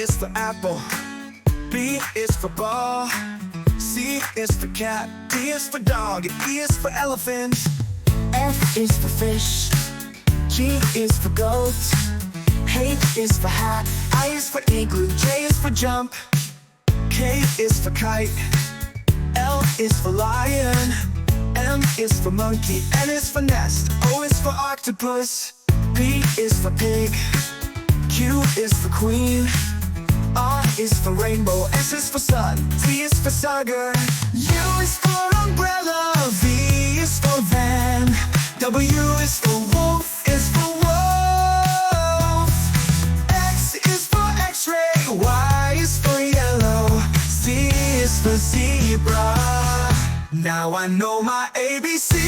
is for apple, B is for ball, C is for cat, D is for dog, and E is for elephant. F is for fish, G is for goat, H is for hat, I is for igloo, J is for jump, K is for kite, L is for lion, M is for monkey, N is for nest, O is for octopus, P is for pig, Q is for queen, R is for rainbow, S is for sun, T is for tiger, U is for umbrella, V is for van, W is for wolf, is for wolf, X is for x-ray, Y is for yellow, Z is for zebra. Now I know my ABCs.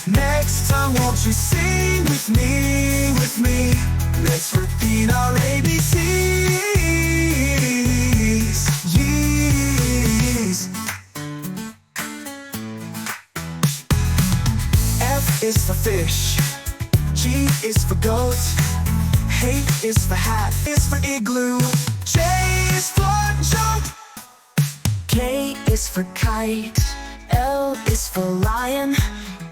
Next time won't you sing with me, with me? Let's repeat our ABCs. Yes. F is for fish, G is for goat, H is for hat, is for igloo, J is for jump, K is for kite, L is for lion,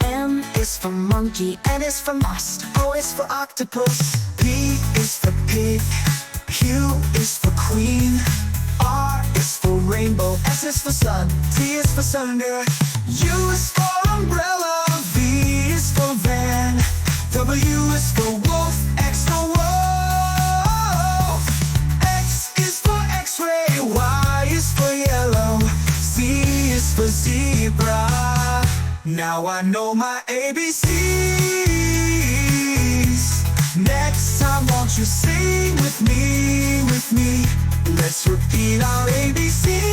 M is for monkey, N is for must, O is for octopus, P is for pig, Q is for queen, R is for rainbow, S is for sun, T is for thunder, U is for umbrella, V is for van, W is for wolf, X for wolf, X is for x-ray, Y is for yellow, Z is for zebra. Now I know my ABCs. Next time won't you sing with me, with me? Let's repeat our ABCs.